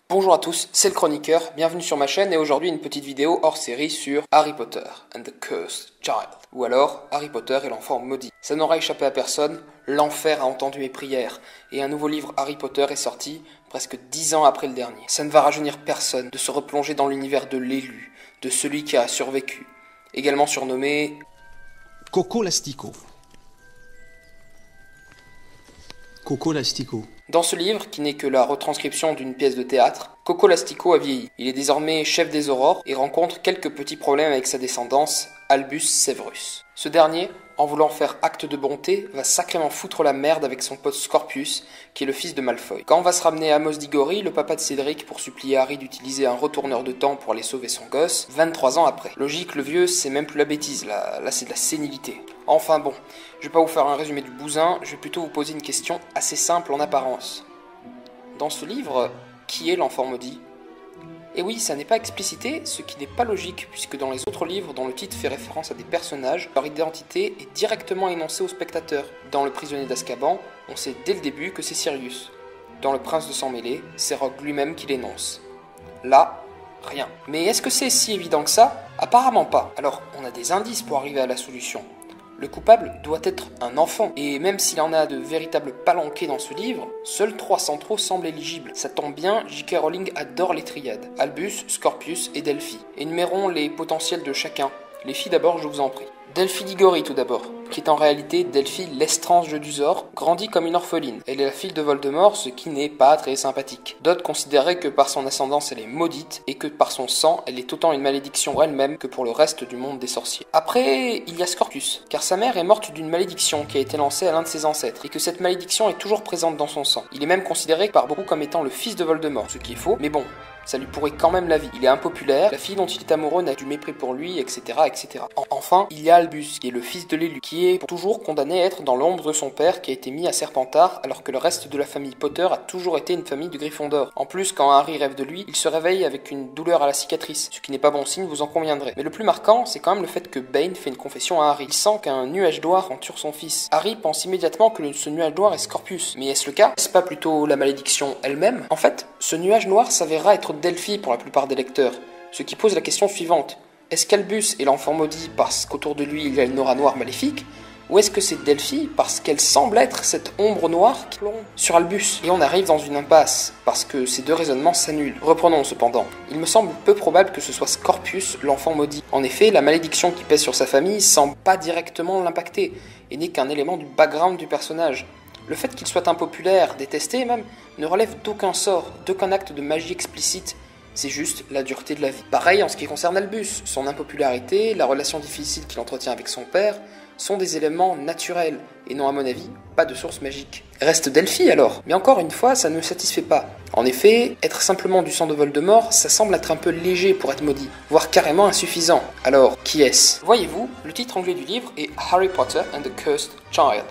Bonjour à tous, c'est le chroniqueur, bienvenue sur ma chaîne et aujourd'hui une petite vidéo hors série sur Harry Potter and the Cursed Child, ou alors Harry Potter et l'enfant maudit. Ça n'aura échappé à personne, l'enfer a entendu mes prières et un nouveau livre Harry Potter est sorti presque 10 ans après le dernier. Ça ne va rajeunir personne de se replonger dans l'univers de l'élu, de celui qui a survécu, également surnommé Coco Lastico. Coco Lastico. Dans ce livre, qui n'est que la retranscription d'une pièce de théâtre, Coco Lastico a vieilli. Il est désormais chef des Aurores et rencontre quelques petits problèmes avec sa descendance, Albus Severus. Ce dernier, en voulant faire acte de bonté, va sacrément foutre la merde avec son pote Scorpius, qui est le fils de Malfoy. Quand va se ramener Amos Diggory, le papa de Cédric, pour supplier Harry d'utiliser un retourneur de temps pour aller sauver son gosse, 23 ans après. Logique, le vieux, c'est même plus la bêtise, là c'est de la sénilité. Enfin bon, je vais pas vous faire un résumé du bousin, je vais plutôt vous poser une question assez simple en apparence. Dans ce livre, qui est l'enfant maudit ? Et oui, ça n'est pas explicité, ce qui n'est pas logique, puisque dans les autres livres dont le titre fait référence à des personnages, leur identité est directement énoncée au spectateur. Dans Le Prisonnier d'Azkaban, on sait dès le début que c'est Sirius. Dans Le Prince de Sang Mêlé, c'est Rogue lui-même qui l'énonce. Là, rien. Mais est-ce que c'est si évident que ça ? Apparemment pas. Alors, on a des indices pour arriver à la solution. Le coupable doit être un enfant, et même s'il en a de véritables palanqués dans ce livre, seuls 3 centraux semblent éligibles. Ça tombe bien, J.K. Rowling adore les triades, Albus, Scorpius et Delphi. Énumérons les potentiels de chacun. Les filles d'abord, je vous en prie. Delphi Diggory tout d'abord, qui est en réalité Delphi Lestrange d'Usor, grandie comme une orpheline. Elle est la fille de Voldemort, ce qui n'est pas très sympathique. D'autres considéraient que par son ascendance elle est maudite, et que par son sang elle est autant une malédiction elle-même que pour le reste du monde des sorciers. Après, il y a Scorpius, car sa mère est morte d'une malédiction qui a été lancée à l'un de ses ancêtres, et que cette malédiction est toujours présente dans son sang. Il est même considéré par beaucoup comme étant le fils de Voldemort, ce qui est faux, mais bon, ça lui pourrait quand même la vie. Il est impopulaire, la fille dont il est amoureux n'a du mépris pour lui, etc. etc. Enfin, il y a Albus, qui est le fils de l'élu, qui est toujours condamné à être dans l'ombre de son père qui a été mis à Serpentard, alors que le reste de la famille Potter a toujours été une famille de Gryffondor. En plus, quand Harry rêve de lui, il se réveille avec une douleur à la cicatrice, ce qui n'est pas bon signe, vous en conviendrez. Mais le plus marquant, c'est quand même le fait que Bane fait une confession à Harry. Il sent qu'un nuage noir entoure son fils. Harry pense immédiatement que ce nuage noir est Scorpius. Mais est-ce le cas ? Est-ce pas plutôt la malédiction elle-même ? En fait, ce nuage noir s'avérera être Delphi pour la plupart des lecteurs, ce qui pose la question suivante. Est-ce qu'Albus est l'enfant maudit parce qu'autour de lui il y a une aura noire maléfique, ou est-ce que c'est Delphi parce qu'elle semble être cette ombre noire qui plombe sur Albus ? Et on arrive dans une impasse, parce que ces deux raisonnements s'annulent. Reprenons cependant. Il me semble peu probable que ce soit Scorpius l'enfant maudit. En effet, la malédiction qui pèse sur sa famille semble pas directement l'impacter, et n'est qu'un élément du background du personnage. Le fait qu'il soit impopulaire, détesté même, ne relève d'aucun sort, d'aucun acte de magie explicite. C'est juste la dureté de la vie. Pareil en ce qui concerne Albus, son impopularité, la relation difficile qu'il entretient avec son père, sont des éléments naturels, et non à mon avis, pas de source magique. Reste Delphi alors, mais encore une fois, ça ne me satisfait pas. En effet, être simplement du sang de Voldemort, ça semble être un peu léger pour être maudit, voire carrément insuffisant. Alors, qui est-ce ? Voyez-vous, le titre anglais du livre est Harry Potter and the Cursed Child.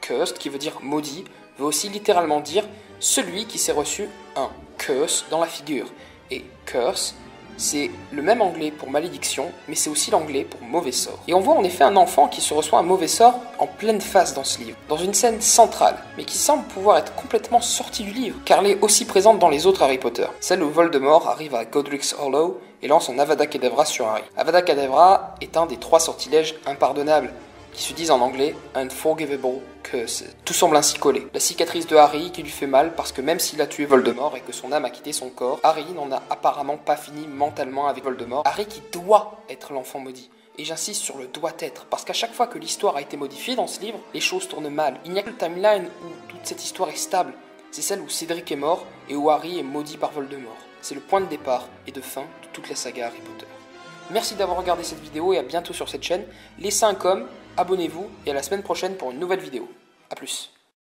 Cursed, qui veut dire maudit, veut aussi littéralement dire celui qui s'est reçu un curse dans la figure. Et curse, c'est le même anglais pour malédiction, mais c'est aussi l'anglais pour mauvais sort. Et on voit en effet un enfant qui se reçoit un mauvais sort en pleine face dans ce livre, dans une scène centrale, mais qui semble pouvoir être complètement sortie du livre, car elle est aussi présente dans les autres Harry Potter. Celle où Voldemort arrive à Godric's Hollow et lance son Avada Kedavra sur Harry. Avada Kedavra est un des 3 sortilèges impardonnables, qui se disent en anglais « unforgivable curses ». Tout semble ainsi collé. La cicatrice de Harry qui lui fait mal parce que même s'il a tué Voldemort et que son âme a quitté son corps, Harry n'en a apparemment pas fini mentalement avec Voldemort. Harry qui doit être l'enfant maudit. Et j'insiste sur le doit être, parce qu'à chaque fois que l'histoire a été modifiée dans ce livre, les choses tournent mal. Il n'y a que le timeline où toute cette histoire est stable. C'est celle où Cédric est mort et où Harry est maudit par Voldemort. C'est le point de départ et de fin de toute la saga Harry Potter. Merci d'avoir regardé cette vidéo et à bientôt sur cette chaîne. Laissez un com, abonnez-vous et à la semaine prochaine pour une nouvelle vidéo. A plus.